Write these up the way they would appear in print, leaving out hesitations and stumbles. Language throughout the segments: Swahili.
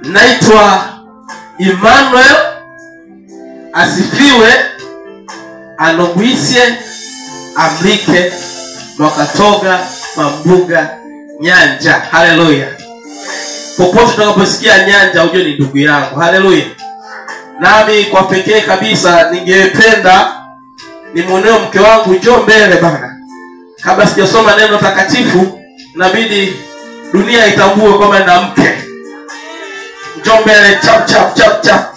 Naitwa Emmanuel Asifiwe Anogwisye Amrike Mwakatoga Mambuga Nyanja. Haleluya. Popote utakaposikia Nyanja ujue ni ndugu yangu. Haleluya. Nami kwa pekee kabisa ningependa nimuonee mke wangu njoo mbele bana. Kabla sijasoma neno takatifu inabidi dunia itambue kwamba nina mke. Njoo mbele chap chap chap chap.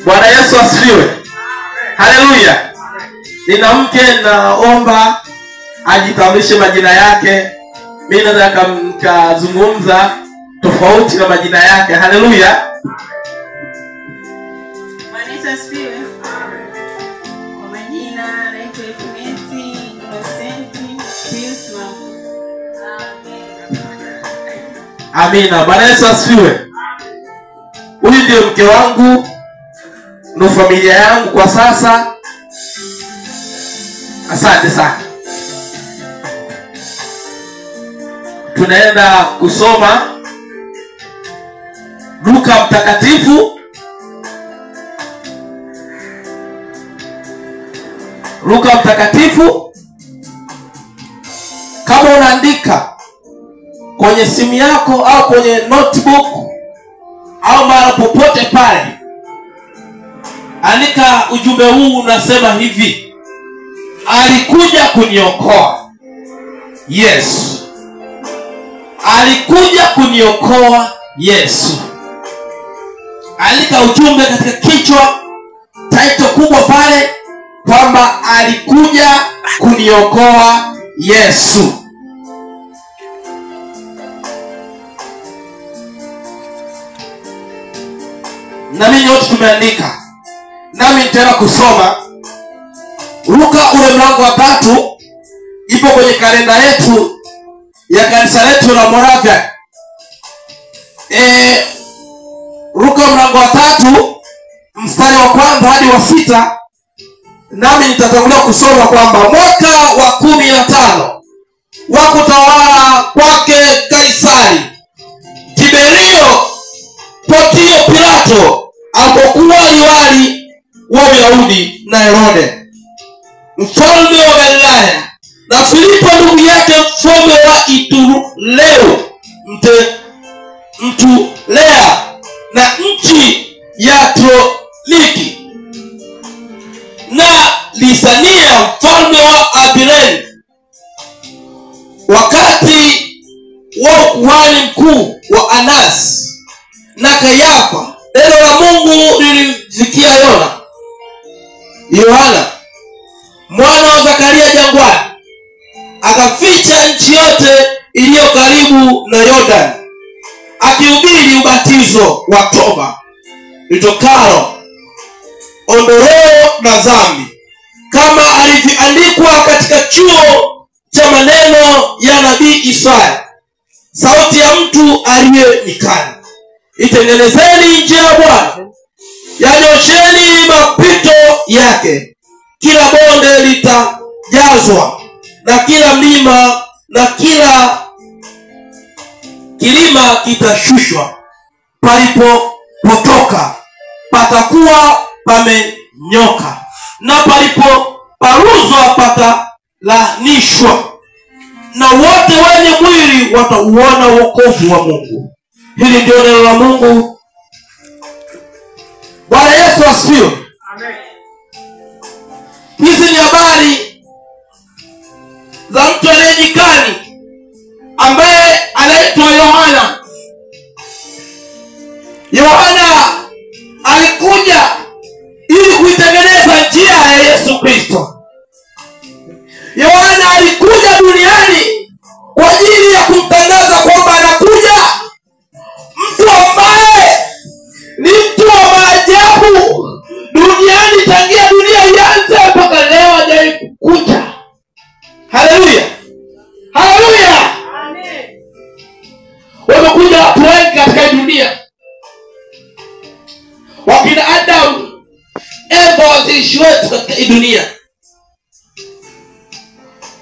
Bwana Yesu asifiwe. Haleluya. Nina mke, naomba ajitambulishe majina yake. Mimi nataka nikazungumza tofauti na majina yake. Haleluya. Bwana Yesu asifiwe. Kwa majina naitwa Innocent Pius. Amina. Bwana Yesu asifiwe. Huyu ndio mke wangu, ndio familia yangu kwa sasa. Asante sana. Tunaenda kusoma Luka mtakatifu. Luka mtakatifu. Kama unaandika kwenye simu yako au kwenye notebook au mara popote pale, andika ujumbe huu unasema hivi: alikuja kuniokoa. Yesu alikuja kuniokoa. Yesu. Andika ujumbe katika kichwa, title kubwa pale kwamba alikuja kuniokoa Yesu. Na mimi wote tumeandika. Nami nitaenda kusoma Luka ule mlango wa 3. Ipo kwenye kalenda yetu ya kanisa letu la Moravia. Luka mlango wa 3 mstari wa 1 hadi wa 6. Nami nitatangulia kusoma kwamba mwaka wa 15 wa kutawala kwake Kaisari Tiberio Pontio Pilato, alipokuwa liwali wa Wayahudi, na Herode mfalme wa Galilaya, na Filipo ndugu yake mfalme wa Ituleo Mtulea, na nchi ya Troniki, na Lisania mfalme wa Abilene, wakati wa ukuhani mkuu wa Anasi na Kayafa, neno la Mungu lilimfikia Yohana mwana wa Zakaria jangwani, akaficha nchi yote iliyo karibu na Yordani, akihubiri ubatizo wa toba litokalo ondoleo la dhambi, kama alivyoandikwa katika chuo cha maneno ya nabii Isaya, sauti ya mtu aliye nyikani, itengenezeni njia ya Bwana, yanyosheni mapito yake. Kila bonde litajazwa na kila mlima na kila kilima kitashushwa. Palipopotoka patakuwa pamenyoka, na palipoparuzwa patalanishwa, na wote wenye mwili watauona wokovu wa Mungu. Hili ndio neno la Mungu. Bwana Yesu asifiwe. Amen. Hizi ni habari za mtu aliyejikani ambaye anaitwa Yohana. Yohana alikuja ili kuitengeneza njia ya Yesu Kristo. Yohana alikuja duniani kwa ajili ya kumtangaza kwamba anakuja mtu ambaye ni mtu wa maajabu duniani, tangia dunia ianze mpaka leo hajawahi kukuja. Haleluya. Haleluya. Amen. Wamekuja watu wengi katika dunia. Wakina Adam, Eva waziishi wetu katika dunia.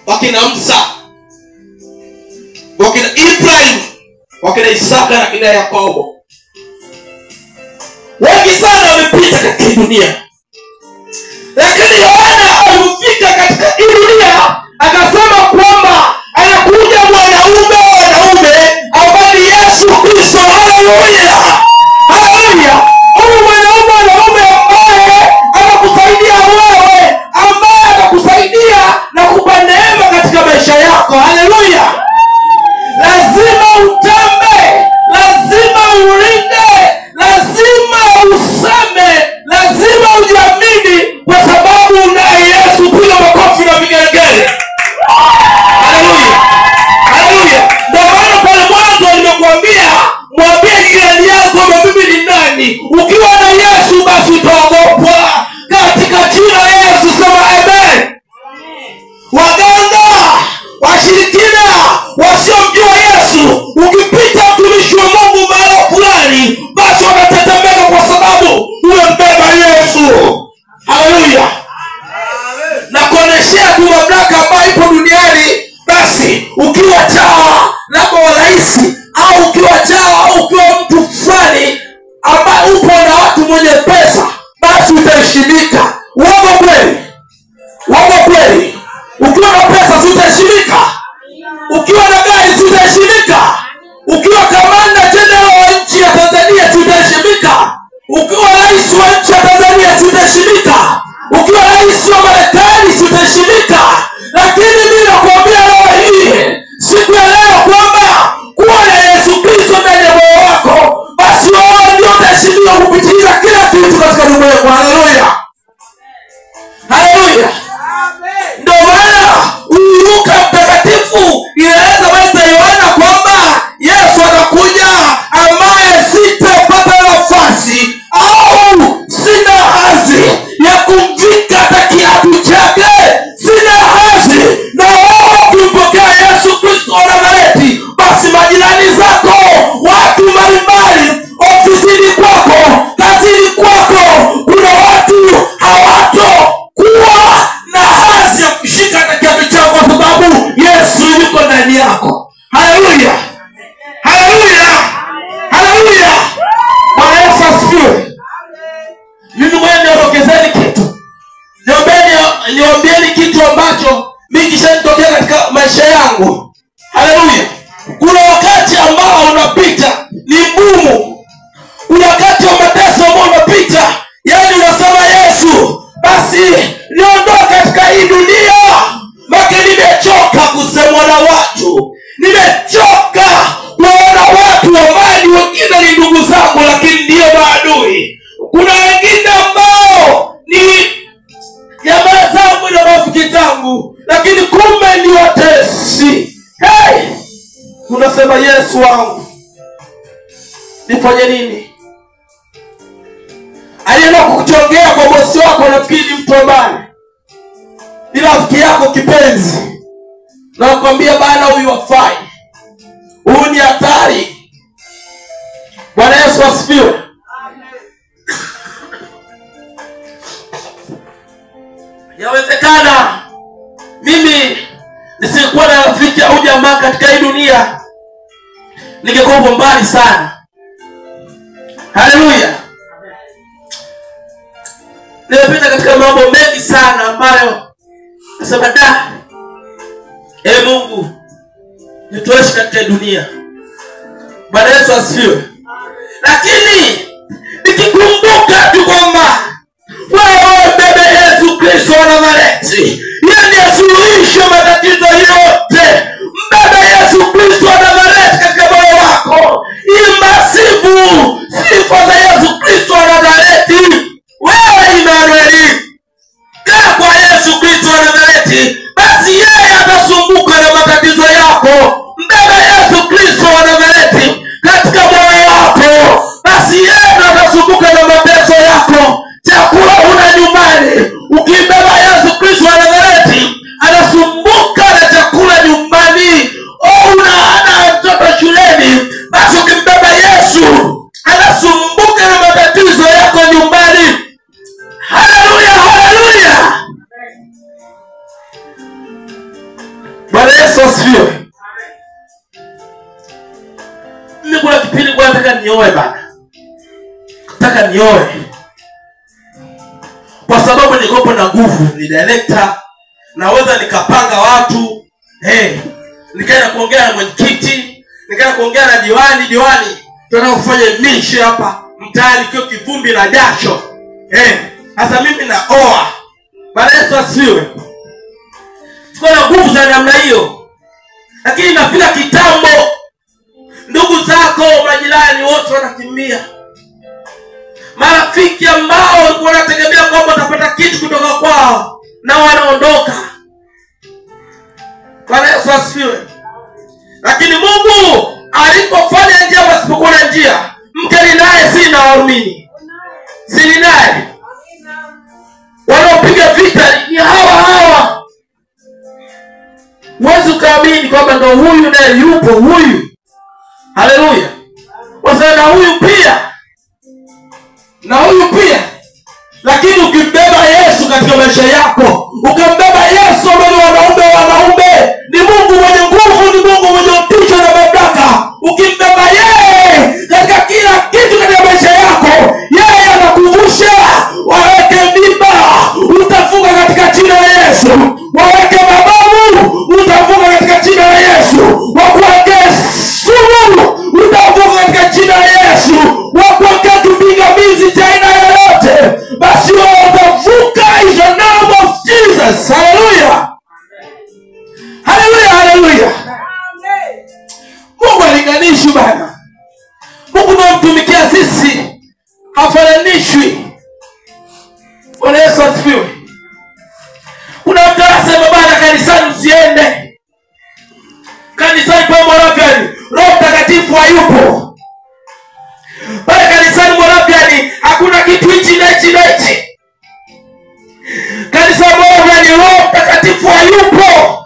Wakina Musa, wakina Ibrahim, wakina Isaka na kina Yakobo. Wengi sana wamepita katika dunia. Lakini Yohana alipofika katika dunia akasema kwamba anakuja mwanaume ambaye ni Yesu Kristo. Haleluya. Haleluya. Huyu mwanaume ambaye anakusaidia wewe, ambaye atakusaidia na kukupa neema katika maisha yako. Haleluya. Lazima utambe, lazima ulinde, lazima useme, lazima ujiamini, kwa sababu unaye Yesu. Piga makofi na vigelegele. Haleluya. Haleluya. Ndio maana pale mwanzo nimekuambia, mwambie jirani yako mimi ni nani. Ukiwa na Yesu basi utaogopwa. Katika jina la Yesu sema amen. Waganga, washirikina, wasiomjua Yesu, ukipita mtumishi wa Mungu mahali fulani, basi watatetemeka kwa sababu umembeba Yesu. Haleluya. Na kuoneshea tu mamlaka ambayo ipo duniani. Basi ukiwa chawa labda wa rais, au ukiwa chawa au ukiwa mtu fulani ambaye upo na watu mwenye pesa, basi utaheshimika. Uongo kweli? Uongo kweli? Ukiwa na pesa utaheshimika. Ukiwa na gari utaheshimika. Ukiwa kamanda general wa nchi ya Tanzania utaheshimika. Ukiwa rais wa nchi ya Tanzania utaheshimika. Ukiwa rais wa Marekani utaheshimika. Lakini mimi nakuambia leo hii, siku ya leo, kwamba kuwa na Yesu Kristo ndani ya moyo wako, basi wewe ndio utaheshimiwa kupitia kila kitu katika ulimwengu. Haleluya. Haleluya. Ndio maana Luka Mtakatifu inaeleza wazi Yohana kwamba Yesu anakuja ambaye sitapata nafasi au sina hazi ya kumvika hata kiatu chake. Sina hazi na wewe kumpokea Yesu Kristo wa Nazareti. Basi majirani zako, watu mbalimbali, ofisini kwako, kazini kwako, kuna watu hawatakuwa na hazi ya kushika hata kiatu chako, kwa sababu Yesu yuko ndani yako. Haleluya. Haleluya. Haleluya. Bwana Yesu asifiwe. Mimi mwenyewe niondokezeni kitu. Niombeeni kitu ambacho mimi kishanitokea katika maisha yangu. Haleluya. Kuna wakati ambao unapita ni ngumu. Kuna wakati wa mateso ambao unapita, yaani unasema Yesu, basi niondoke katika hii dunia. Maka nimechoka kusemwa na watu. Nimechoka kuona watu ambao ni wengine ni ndugu zangu lakini ndio maadui. Kuna wengine ambao ni jamaa zangu na rafiki zangu, lakini kumbe ni watesi. Hey! Unasema Yesu wangu, nifanye nini? Alienda kukuchongea kwa bosi wako, nafikiri mtu ambaye ni rafiki yako kipenzi, na nakwambia bana, huyu hafai, huyu ni hatari. Bwana Yesu asifiwe. Yawezekana mimi nisikuwa na rafiki au jamaa katika hii dunia, ningekuwa mbali sana. Haleluya. Nimepita katika mambo mengi sana ambayo nasema Mungu nituishi katika dunia. Bwana Yesu asifiwe. Lakini nikikumbuka tu kwamba wewe bebe Yesu Kristo wa Nazareti, yeye ndiye suluhisho matatizo yote. Mbebe Yesu Kristo wa Nazareti katika moyo wako. Imba sifa za Yesu Kristo wa Nazareti. Wewe Immanueli, kaa kwa Yesu Kristo wa Nazareti, basi yeye atasumbuka na matatizo yako. Mbebe Yesu Kristo wa Nazareti katika moyo wako, basi yeye atasumbuka na mateso yako. Chakula una nyumbani, ukimbeba Yesu Kristo wa Nazareti, anasumbuka nataka nioe bana. Nataka nioe. Kwa sababu nikopo na nguvu, ni director, naweza nikapanga watu, nikaenda kuongea na mwenyekiti, nikaenda kuongea na diwani, tunataka kufanya mishi hapa mtaani kio kivumbi na jasho. Sasa mimi naoa. Bwana Yesu asifiwe. Tuko na nguvu za namna hiyo. Lakini nafika kitambo, ndugu zako, majirani wote wanakimbia. Marafiki ambao walikuwa wanategemea kwamba watapata kitu kutoka kwao na wanaondoka. Bwana Yesu asifiwe. Lakini Mungu alipofanya njia pasipokuwa na njia, mke ni naye si na waumini. Si ni naye. Wanaopiga vita ni hawa. Huwezi ukaamini kwamba ndo huyu naye yupo huyu. Haleluya. Wasana huyu pia. Na huyu pia. Lakini ukimbeba Yesu katika maisha yako, ukambeba Yesu mbele wanaume, ni Mungu mwenye nguvu, ni Mungu mwenye utisho na mamlaka. Ukimbeba yeye katika kila kitu katika maisha yako, yeye anakumbusha waweke mimba, utafunga katika jina la Yesu. Waweke mababu, utafunga katika jina la Yesu. Wakuweke sumu, utafunga katika jina la Yesu. Wakuweke kipingamizi cha aina yoyote, basi wao utavuka in the name of Jesus. Hallelujah. Hallelujah, hallelujah. Mungu alinganishwi bana. Mungu tunamtumikia sisi hafananishwi. Bwana Yesu asifiwe. Kuna mtu anasema bana, kanisani usiende. Kanisani kwa Moravian Roho Mtakatifu hayupo. Pale kanisani Moravian hakuna kitu hichi na hichi. Kanisani Moravian Roho Mtakatifu hayupo.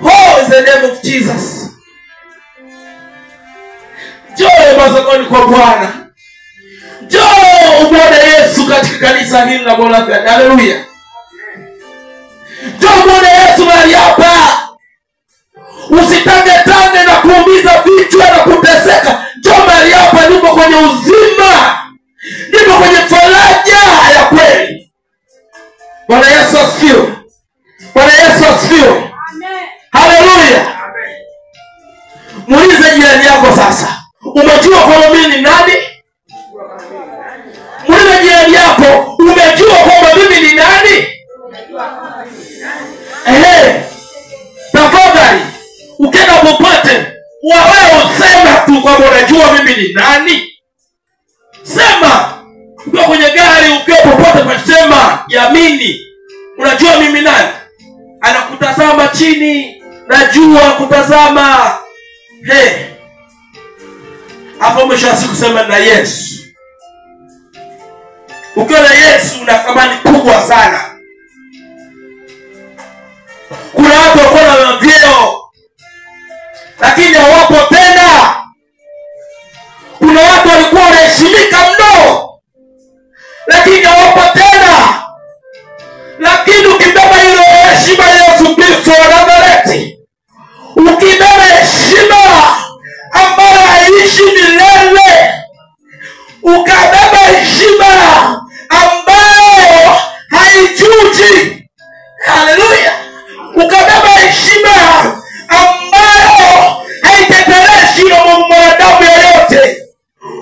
Oh, in the name of Jesus. Njoo mazangoni kwa Bwana. Njoo umwone Yesu katika kanisa hili la Moravian. Haleluya. Njoo umwone Yesu mahali hapa. Usitange na kuumiza vichwa na kuteseka. Njoo mahali hapa, nipo kwenye uzima. Nipo kwenye faraja ya kweli. Bwana Yesu asifiwe. Bwana Yesu asifiwe. Haleluya. Muulize jirani yako sasa, umejua kwamba mimi ni nani? Muulize jirani yako, umejua kwamba mimi ni nani? Tafadhali ukienda popote, wewe usema tu kwamba unajua mimi ni nani. Sema. Ukiwa kwenye gari, ukiwa popote, pasema, yamini, unajua mimi nani? Anakutazama chini, najua kutazama. Hapo mwisho siku sema na Yesu. Ukiwa na Yesu una thamani kubwa sana. Kuna watu wako na vyeo lakini hawapo tena. Kuna watu walikuwa wanaheshimika mno lakini hawapo tena. Lakini ukibeba ile heshima ya Yesu Kristo wa Nazareti, ukibeba heshima ambayo haishi milele, ukabeba heshima ambayo haichuji, haleluya, ukabeba heshima ambayo haitetereshi na mwanadamu yeyote,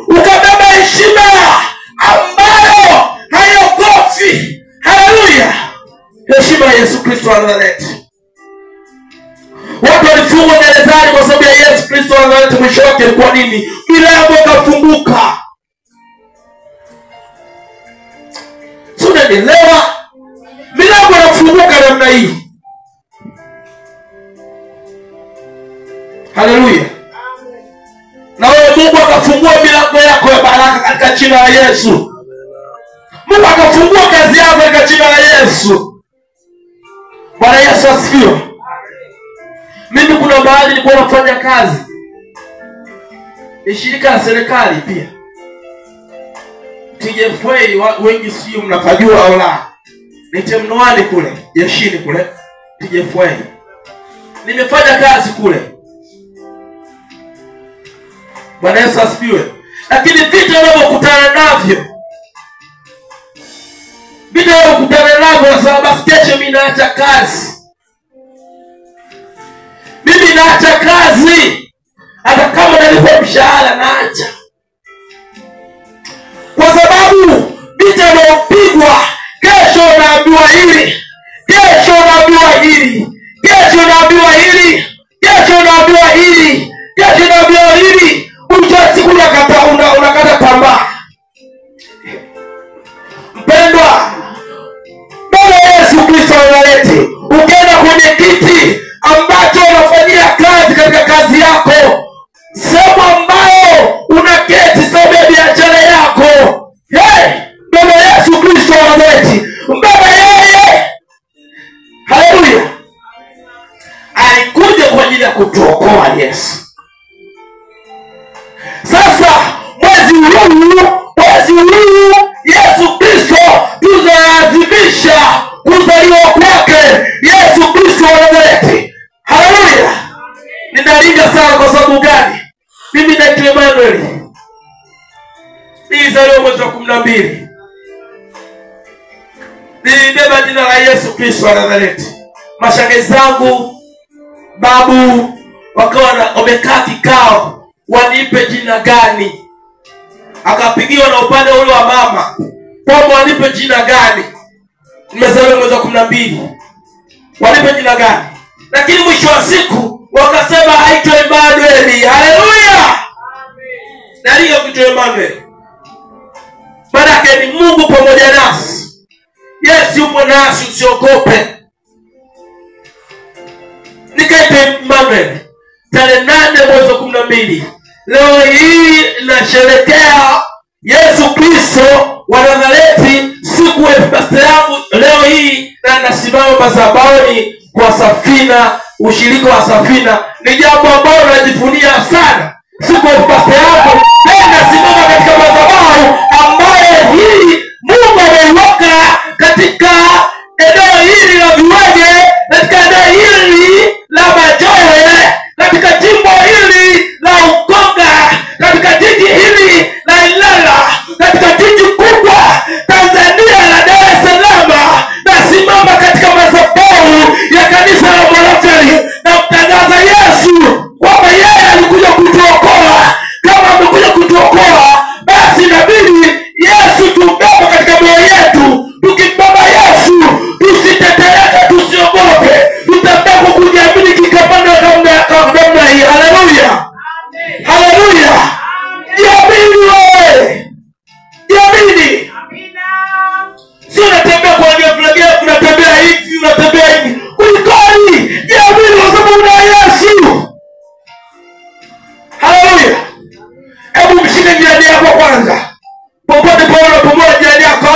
ukabeba heshima ambayo haiogopi, haleluya, heshima ya Yesu Kristo wa Nazareti. Watu walifungwa gerezani kwa sababu ya Yesu Kristo wa Nazareti. Mwisho wake ilikuwa nini? Milango ikafunguka. Unaelewa? Milango inafunguka namna hii. Haleluya. Na wewe Mungu akafungua milango yako ya baraka katika jina la Yesu. Mungu akafungua kazi yako katika jina la Yesu. Bwana Yesu asifiwe. Mimi kuna mahali nilikuwa nafanya kazi, ni shirika la serikali pia, TGFA, wengi sio mnapajua au la. Ni Temnoani kule, jeshini kule, TGFA. Nimefanya kazi kule. Bwana Yesu asifiwe. Lakini vita unavyokutana navyo, nasema basi kesho mimi naacha kazi. Mimi naacha kazi hata kama nalipwa mshahara naacha. Kwa sababu vita inapigwa, kesho unaambiwa hili, kesho unaambiwa hili, kesho unaambiwa hili, kesho unaambiwa hili, kesho unaambiwa hili. Mwisho wa siku unakata tamaa. Mpendwa, Bwana Yesu Kristo analete. Ukienda kwenye kiti ambacho unafanyia kazi, katika kazi yako, sehemu ambayo unaketi, sehemu ya biashara yako, Bwana Yesu Kristo analete. Mbaba yeye, haleluya, alikuja kwa ajili ya kutuokoa Yesu. Sasa mwezi huu Yesu Kristo tunaadhimisha kuzaliwa kwake Yesu Kristo wa Nazareti. Haleluya. Ninalinda sana kwa sababu gani? Mimi na Emmanuel nilizaliwa mwezi wa 12. Nilibeba jina la Yesu Kristo wa Nazareti. Mashangazi zangu, babu wakawa wamekaa kikao, wanipe jina gani? Akapigiwa na upande ule wa mama, kwamba wanipe jina gani? Nimezaliwa mwezi wa 12. Wanipe jina gani? Lakini mwisho wa siku wakasema aitwe Emmanuel. Haleluya. Amen. Na hiyo kitu Emmanuel, maana ni Mungu pamoja nasi. Yesu yupo nasi, usiogope. Nikaitwa Emmanuel tarehe 8 mwezi wa 12. Leo hii nasherehekea Yesu Kristo wa Nazareti, siku ya birthday yangu leo hii, na nasimama madhabahuni kwa Safina, ushirika wa Safina. Ni jambo ambalo najivunia sana. Siku ya birthday yangu nasimama katika madhabahu ambayo hii Mungu ameiweka katika eneo hili la Viwege, katika eneo hili la Majoe, katika jimbo hili la Ukonga, katika jiji hili la Ilala, katika jiji kubwa Tanzania la Dar es Salaam. Nasimama katika madhabahu ya kanisa la Morogoro na mtangaza Yesu kwamba yeye alikuja kutuokoa. Kama amekuja kutuokoa, basi inabidi Yesu tumbebe katika moyo yetu. Tukimbeba Yesu, tusitetereke, tusiogope, tutabeba kujiamini kikamanda namna hii. Haleluya. Haleluya. Jiamini wewe. Jiamini. Si unatembea kwa njia, unatembea hivi, unatembea hivi. Kulikoni? Jiamini kwa sababu una Yesu. Haleluya. Hebu mshike jirani yako kwanza. Popote pale unapomoa jirani yako,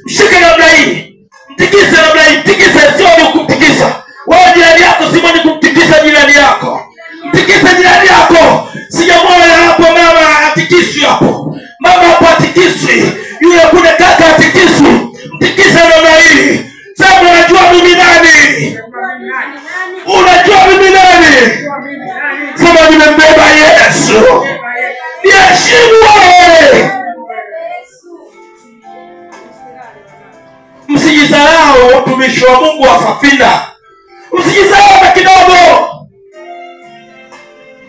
mshike namna hii. Mtikise namna hii. Mtikise, sio ni kumtikisa. Wewe jirani yako, sio ni kumtikisa jirani yako. Mtikise jirani yako. Sijamwona hapo mama atikiswi hapo. Mama hapo atikiswi. Yule kule kaka atikiswi. Mtikise namna hii. Sasa unajua mimi nani? Unajua mimi nani? Sema nimembeba Yesu. Niheshimu wewe. Msijisahau watumishi wa Mungu wa Safina. Msijisahau hata kidogo.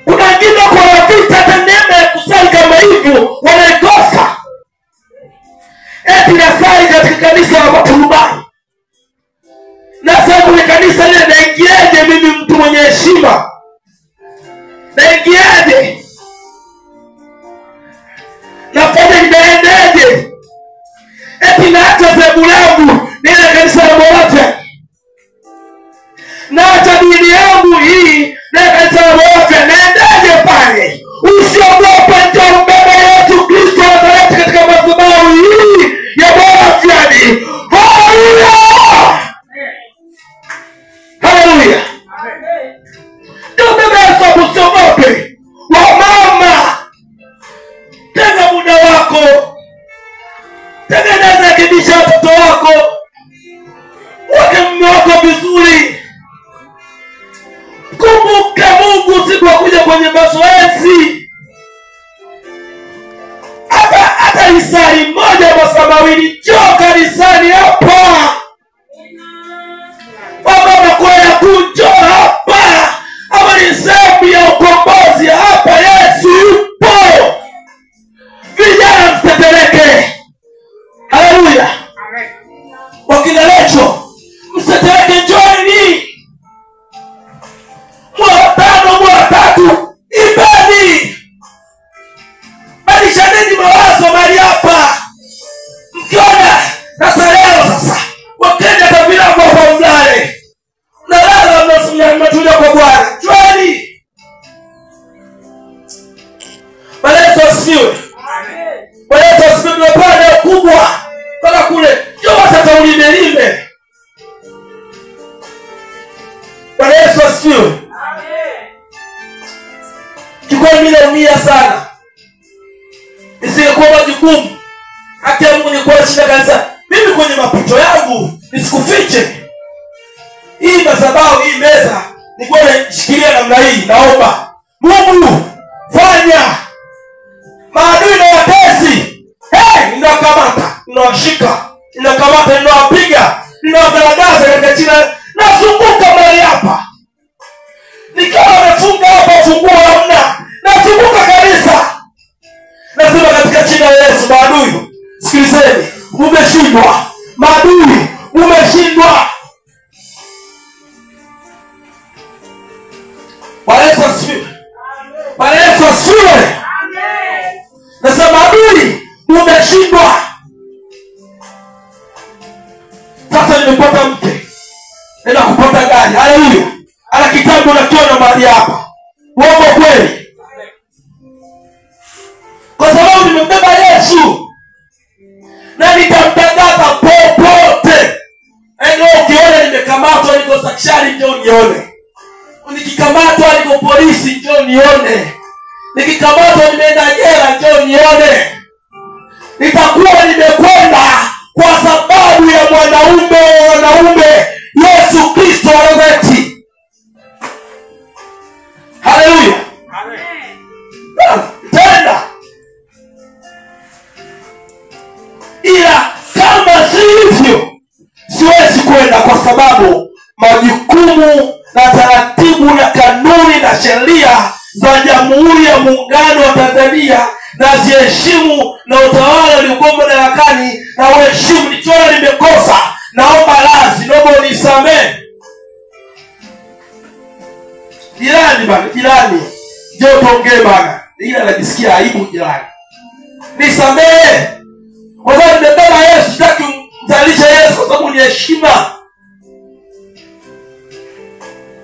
Kuna wengine kwa vita hata neema ya kusali kama hivyo wanaikosa. Eti nasali katika kanisa la Maturubani. Nasali kwenye kanisa lile, naingiaje mimi mtu mwenye heshima? Naingiaje? Nafanya inaendeje? Eti naacha zebu langu nile kanisa la Morogoro. Naacha dini yangu hii na kanisa la Morogoro. Naendeje pale? Usiogope, njoo mbele Yesu Kristo wa Nazareti katika madhabahu hii ya Morogoro. Haleluya. Haleluya. Njoo mbele Yesu, usiogope. Wamama, tenga muda wako. Tengeneza kibisha watoto wako. Wake mume wako vizuri. Kumbuka Mungu siku akuja kwenye mazoezi. lisali moja masaa mawili, njoo kanisani hapa. Baba nakwenda kunjoo hapa. Ama ni sehemu ya ukombozi hapa. Yesu yupo. Vijana mteteleke. Haleluya. Wakina lecho mteteleke, njooni. Mwa tano, mwa tatu, ibadi. Badilisheni mawazo mahali hapa. Mkiona sasa leo sasa wakenda kabila kwa mlale. Nalala mnatulia kwa Bwana. Juani. Bwana Yesu asifiwe. Amen. Bwana Yesu asifiwe. Tunapanda kubwa mpaka kule. Njoo sasa ulime. Bwana Yesu asifiwe. Amen. Kikweli mimi naumia sana. Isingekuwa majukumu. Haki ya Mungu ni kwa shida kanisa. Mimi kwenye mapito yangu nisikufiche. Hii madhabahu, hii meza nilikuwa nishikilia namna hii. Naomba Mungu fanya maadui na watesi. Ninakamata, ninawashika, ninakamata, ninawapiga, ninawagaragaza katika jina. Nazunguka mahali hapa. Nikawa nafunga hapa, funguo hamna. Nazunguka kanisa. Nasema katika jina la Yesu, maadui sikilizeni, umeshindwa. Maadui umeshindwa. Bwana Yesu asifiwe. Bwana Yesu asifiwe. Amen. Nasema adui umeshindwa. Sasa nimepata mke. Nenda kupata gari. Haleluya. Ana kitabu nakiona mahali hapa. Uongo kweli? Kwa sababu nimembeba Yesu. Na nitamtangaza popote. Ndio ukiona nimekamatwa niko sakshari, ndio nione. Nikikamatwa niko polisi, njoo nione. Nikikamatwa nimeenda jela, njoo nione. Nitakuwa nimekwenda kwa sababu ya mwanaume Yesu Kristo wa Nazareti. Haleluya. Amen. Tenda. Ila kama sivyo siwezi kwenda, kwa sababu majukumu na taratibu na kanuni na sheria za Jamhuri ya Muungano wa Tanzania na ziheshimu, na utawala uliokuwa madarakani na uheshimu. Nikiona nimekosa, naomba radhi, naomba unisamehe. Jirani bana, jirani, njoo tuongee bana. Ila najisikia aibu jirani. Nisamehe. Kwa sababu nimebeba Yesu, sitaki mzalishe Yesu kwa sababu ni heshima.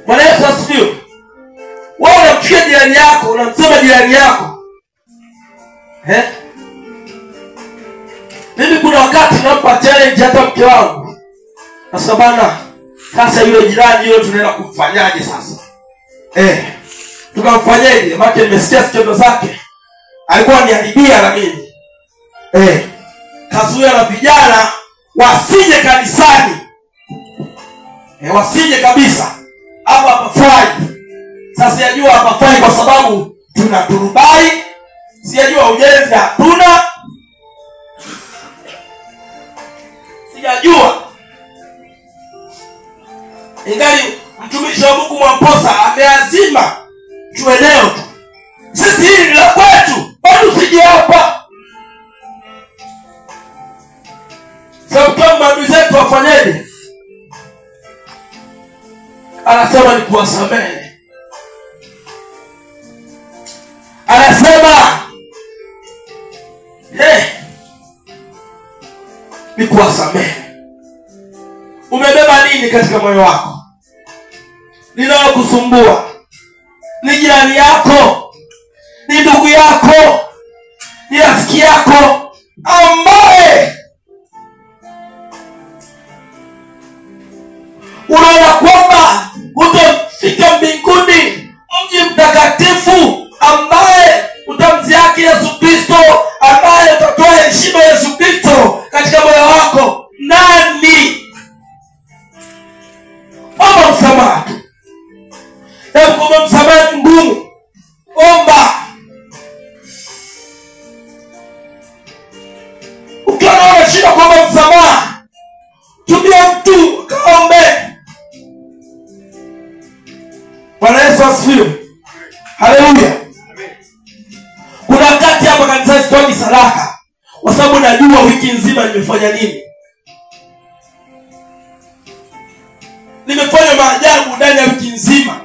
Bwana Yesu asifiwe. Wewe unamchukia jirani yako, unamsema jirani yako. Mimi kuna wakati nampa challenge hata mke wangu. Sasa bana, sasa yule jirani yule tunaenda kumfanyaje sasa? Tukamfanyaje? Maana nimesikia sikio zake. Alikuwa niharibia na mimi. Kazuia na vijana wasije kanisani. Wasije kabisa. Hapa hapafai. Sasa sijajua hapafai kwa sababu tuna turubai. Sijajua ujenzi hatuna. Sijajua. Ingali mtumishi wa Mungu Mwamposa ameazima tueneo tu. Sisi hili la kwetu, bado usije hapa. Sababu kama maadui zetu wafanyaje? Anasema ni kuwasamehe. Anasema ni kuwasamehe. Umebeba nini katika moyo wako? Linalokusumbua ni jirani yako, ni ndugu yako, ni rafiki yako ambaye unaona kwamba utafika mbinguni, mji mtakatifu ambaye utamziaki Yesu Kristo, ambaye utatoa heshima Yesu Kristo katika moyo wako. Nani? Omba msamaha. Kama msamaha ni ngumu, omba. Yesu asifiwe. Haleluya. Kuna wakati hapa kanisa sitoki sadaka kwa sababu najua wiki nzima nimefanya nini. Nimefanya maajabu ndani ya wiki nzima.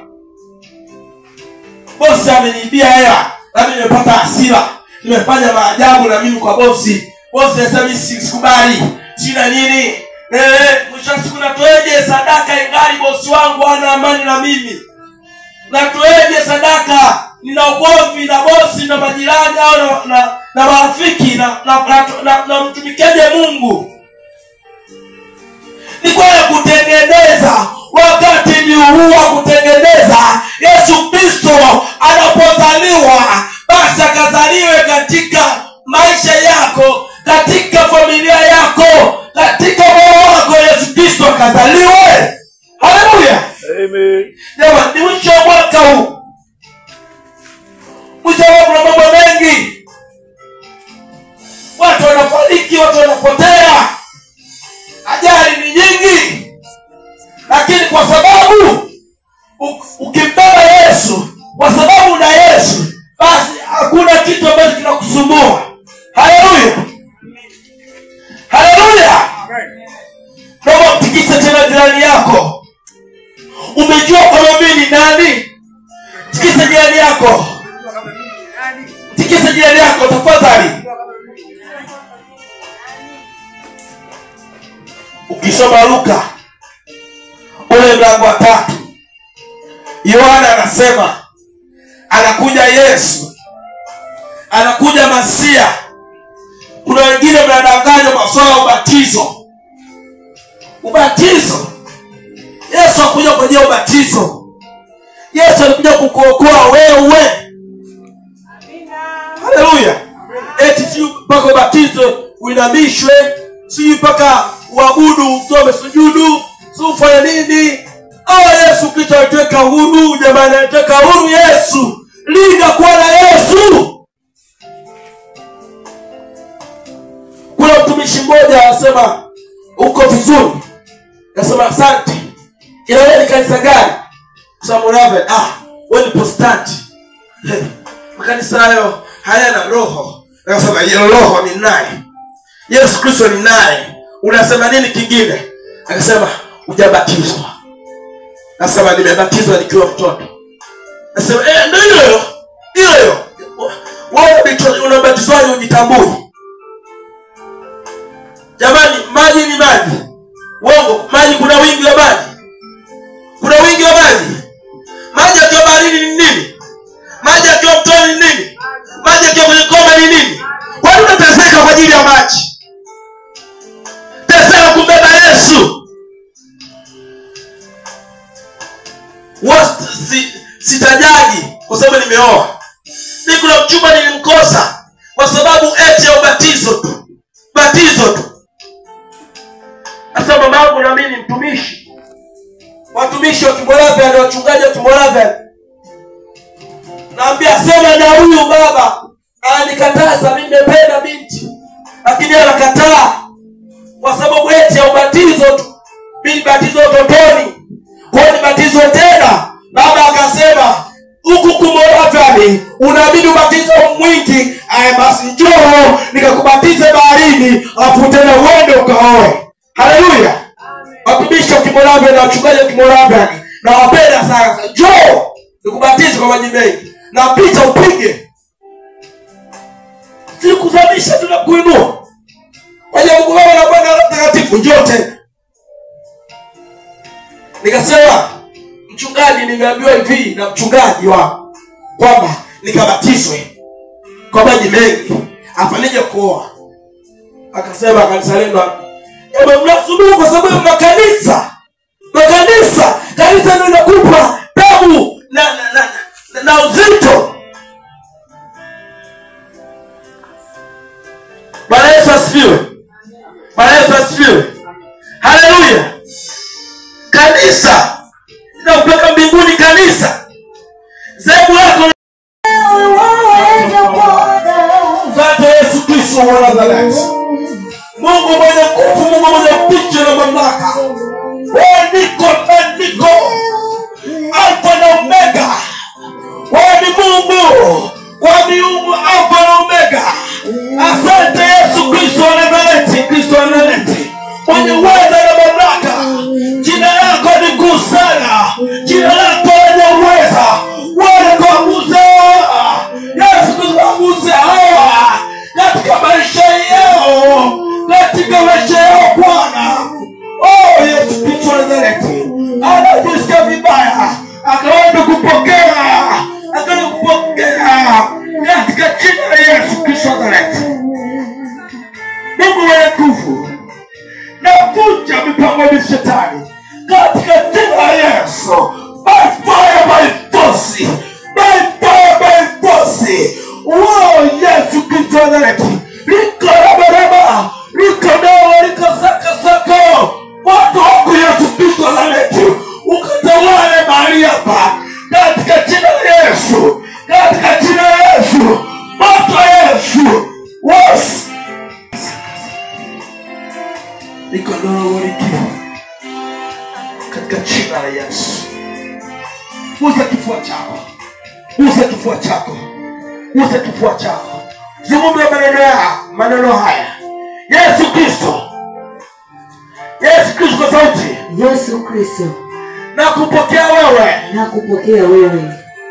Bosi ameniibia hela, na mimi nimepata hasira. Nimefanya maajabu na mimi kwa bosi. Bosi anasema mimi sikubali. Sina nini? Mwisho siku natoeje sadaka ingali bosi wangu ana amani na mimi? Natoeje sadaka? Nina ugomvi na bosi na majirani au na marafiki na mtumikiaje Mungu? Ni kwa kutengeneza. Wakati ni huu wa kutengeneza. Yesu Kristo anapozaliwa, basi akazaliwe katika maisha yako, katika familia yako, katika moyo wako. Yesu Kristo akazaliwe. Haleluya. Amen. Jamani, ni mwisho wa mwaka huu. Mwisho wa mambo mengi. Watu wanafariki, watu wanapotea. Ajali ni nyingi. Lakini kwa sababu ukimpenda Yesu, kwa sababu na Yesu, basi hakuna kitu ambacho kinakusumbua. Haleluya. Haleluya. Naomba tikisa tena jirani yako. Umejua kwa mimi ni nani? Tikisa jirani yako. Tikisa jirani yako tafadhali. Ukisoma Luka ule mlango wa 3, Yohana anasema anakuja Yesu, anakuja Masia. Kuna wengine mnadanganywa masuala ya ubatizo. Ubatizo, Yesu hakuja kwa ajili ya ubatizo. Yesu alikuja kukuokoa wewe. Haleluya. Eti si mpaka ubatizo uinamishwe, si mpaka uabudu usome sujudu, si ufanye nini? Yesu Kristo anataka huru. Jamani, anataka huru Yesu. Linga kwa na Yesu. Kuna mtumishi mmoja anasema uko vizuri. Nasema asante. Ila wewe ni kanisa gani? Sababu wewe wewe ni protestanti. Makanisa hayo hayana roho. Nasema yeye roho ni nani? Yesu Kristo ni nani? Unasema nini kingine? Akasema hujabatizwa. Nasema nimebatizwa nikiwa mtoto. Nasema ndio hiyo. Hiyo. Wewe unabatizwa ujitambui. Jamani, maji ni maji. Uongo, maji kuna wingi wa maji. Kuna wingi wa maji. Maji yakiwa baridi ni nini? Maji yakiwa mtoni ni nini? Maji yakiwa kwenye koma ni nini? Kwa nini unateseka kwa ajili ya maji? Teseka kumbeba Yesu. Sitajaji kwa sababu nimeoa. Ni kuna mchumba nilimkosa kwa sababu eti ya ubatizo tu. Batizo tu. Sasa mama yangu na mimi ni mtumishi. Watumishi wa Kimoravi na wachungaji wa Kimoravi. Naambia sema na huyu baba. Anikataza mimi nimependa binti. Lakini anakataa kwa sababu eti ya ubatizo tu. Mimi batizo totoni. Kwa ni batizo tena. Baba akasema huku Kimoravi unabidi ubatizo mwingi. Basi njoo nikakubatize baharini, afu tena uende ukaoe. Haleluya. Watumishi wa Kimoravi na wachungaji wa Kimoravi na wapenda sana. Njoo nikubatize kwa maji mengi. Na picha upige. Sikuzamisha tunakuinua. Kwa hiyo Mungu Baba na Bwana Roho Mtakatifu njoo tena. Nikasema mchungaji, nimeambiwa hivi na mchungaji wa kwamba nikabatizwe kwa maji mengi afanije kuoa. Akasema kanisa lenu mnasuluhu kwa sababu ya makanisa. Kanisa ndio linakupa damu na uzito. Bwana Yesu asifiwe. Bwana Yesu asifiwe. Haleluya. Kanisa na kupeleka mbinguni kanisa. Zebu lako Zate Yesu Kristo wa Nazareti. Mungu mwenye nguvu, Mungu mwenye picha na mamlaka. Wewe niko Alfa na Omega. Nazareti. Likarabaraba, likadawa, likasakasako. Watu wako Yesu Kristo wa Nazareti, ukatawale mahali hapa katika jina la Yesu, katika jina la Yesu. Watu wa Yesu was likadawa, katika jina la Yesu. Usa kifua chako, usa kifua chako, usa kifua chako. Zungumza maneno haya. Yesu Kristo, Yesu Kristo kwa sauti. Yesu Kristo, nakupokea wewe, nakupokea wewe.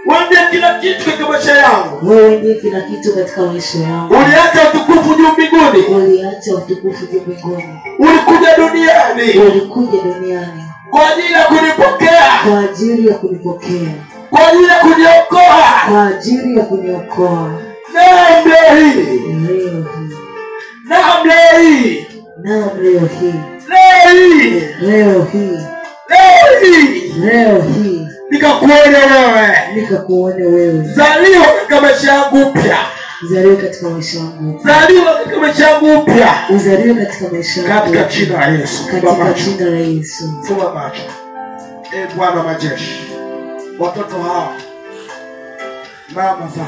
Wewe ndiye kila kitu katika maisha yangu. Wewe ndiye kila kitu katika maisha yangu. Uliacha utukufu juu mbinguni. Uliacha utukufu juu mbinguni. Ulikuja duniani. Ulikuja duniani kwa ajili ya kunipokea, kwa ajili ya kunipokea, kwa ajili ya kuniokoa, kwa ajili ya kuniokoa. Naam leo hii, Leo hii, naam leo hii, naam leo hii, leo hii, leo hii, leo hii, leo hii nikakuone wewe, nikakuone wewe. Zaliwa katika maisha yangu upya, Uzaliwe katika maisha yangu, zaliwa katika maisha yangu upya, uzaliwe katika maisha yangu katika jina la Yesu, katika jina la Yesu. Funga macho. Bwana majeshi, watoto hawa, mama zao,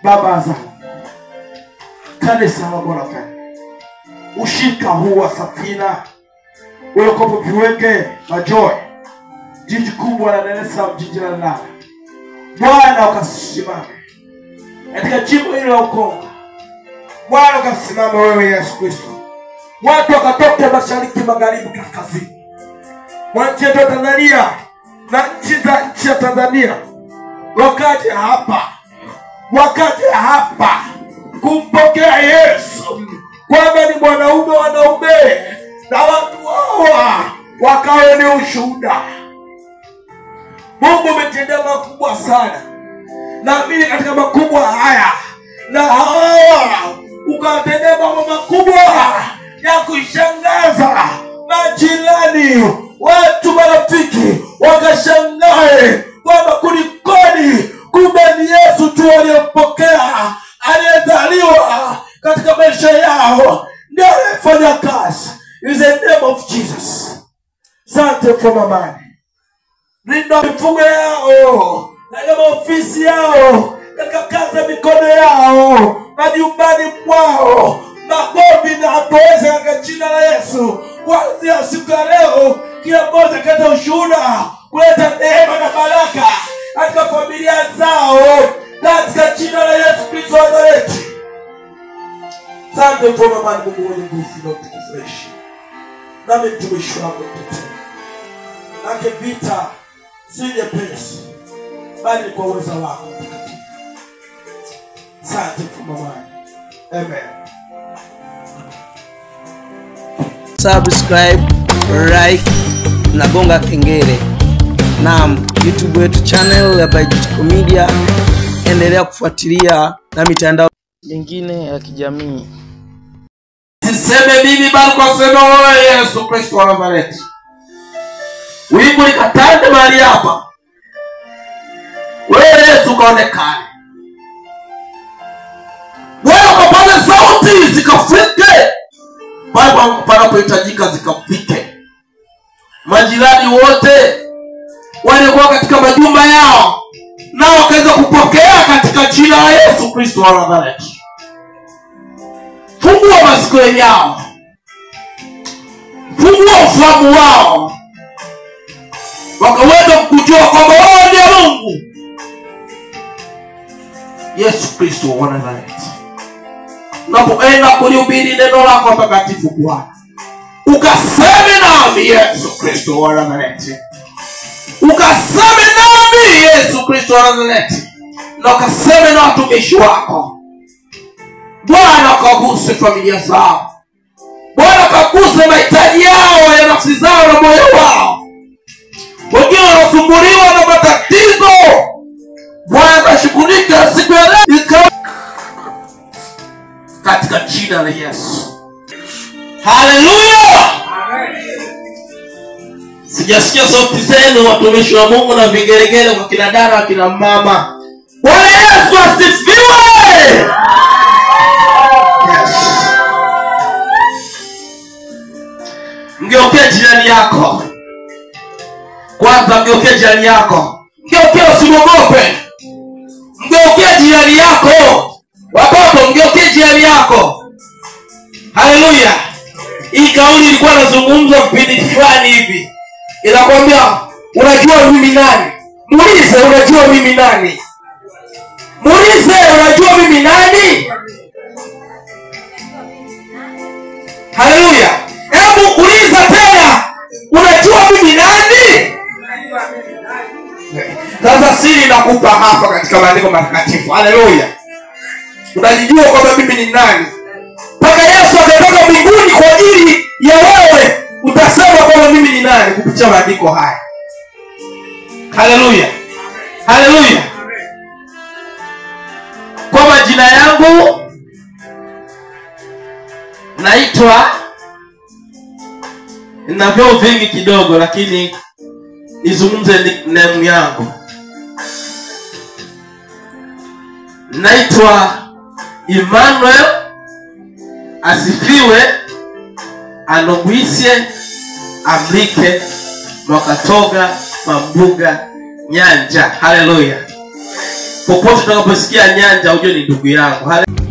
baba zao, kanisa la Bwana, ushika huu wa Safina, wewe kopo viweke Majoe, jiji kubwa la Dar es Salaam, jiji la Dar. Bwana ukasimame katika jimbo hili la Ukonga. Bwana ukasimame wewe Yesu Kristo. Watu wakatoka mashariki, magharibi, kaskazini, wa nchi ya Tanzania na nchi za nchi ya Tanzania, wakaje hapa kumpokea Yesu kwamba ni mwanaume wanaume, na watu hawa wakawe ni ushuhuda. Mungu umetendea makubwa sana, naamini katika makubwa haya na hawa ukatendea mambo makubwa ya kushangaza. Majirani, watu, marafiki wakashangae kwamba kulikoni, kumbe ni Yesu tu aliyempokea, aliyezaliwa katika maisha yao, ndiye anayefanya kazi. In the name of Jesus. Asante for mamani. Linda mifugo yao, katika maofisi yao, katika kazi ya mikono yao, majumbani mwao, magombi na atoeze katika jina la Yesu. Kuanzia siku ya leo, kila mmoja kata ushuhuda kuleta neema na baraka katika familia zao, katika jina la Yesu Kristo wa Nazareti. Asante kwa mamani, Mungu mwenye nguvu na utukufu. Nami mtumishi wako mtetee. Nake vita si nyepesi, bali kwa uwezo wako. Asante kwa mamani. Amen. Subscribe, like na gonga kengele. Naam, YouTube yetu channel ya Baigichiko Media. Endelea kufuatilia na mitandao mingine ya kijamii. Siseme mimi bali kwa sema wewe Yesu Kristo wa Nazareti. Wingu likatande mahali hapa, wewe Yesu kaonekane. Wewe ukapaza sauti zikafike pale panapohitajika, zikafike. Majirani wote waliokuwa katika majumba yao nao wakaweza kupokea katika jina la Yesu Kristo wa Nazareti. Fungua masikio yao, fungua ufahamu wao, wakaweza kujua kwamba wewe ndiye Mungu. Yesu Kristo wa Nazareti, unapoenda kulihubiri neno lako takatifu Bwana, ukaseme nami Yesu Kristo wa Nazareti, ukaseme nami Yesu Kristo wa Nazareti, na ukaseme na watumishi wako Bwana. Kaguse familia zao Bwana, kaguse mahitaji yao ya nafsi zao na moyo wao. Wengine wanasumbuliwa na matatizo Bwana, kashughulika siku ya leo katika jina la Yesu. Haleluya. Sijasikia sauti zenu watumishi wa Mungu na vigeregere kwa kina dada, kina mama. Bwana Yesu asifiwe. Mgeukie jirani yako. Kwanza mgeukie jirani yako. Mgeukie, usimwogope. Mgeukie jirani yako. Watoto, mgeukie jirani yako. Haleluya. Hii kauli ilikuwa inazungumzwa kipindi fulani hivi. Inakwambia, unajua mimi nani? Muulize, unajua mimi nani? Muulize, unajua mimi nani? Haleluya. Hebu uliza tena, unajua mimi nani? Sasa siri nakupa hapa katika maandiko matakatifu. Haleluya. Unajijua kwamba mimi ni nani? Mpaka Yesu akatoka mbinguni kwa ajili ya wewe, utasema kwamba mimi ni nani kupitia maandiko haya. Haleluya. Haleluya. Kwa majina yangu naitwa, nina vyeo vingi kidogo, lakini nizungumze nickname yangu. Naitwa Emmanuel Asifiwe Anogwisye Amlike Mwakatoga Mambuga Nyanja. Haleluya. Popote utakaposikia Nyanja ujue ni ndugu yangu. Haleluya.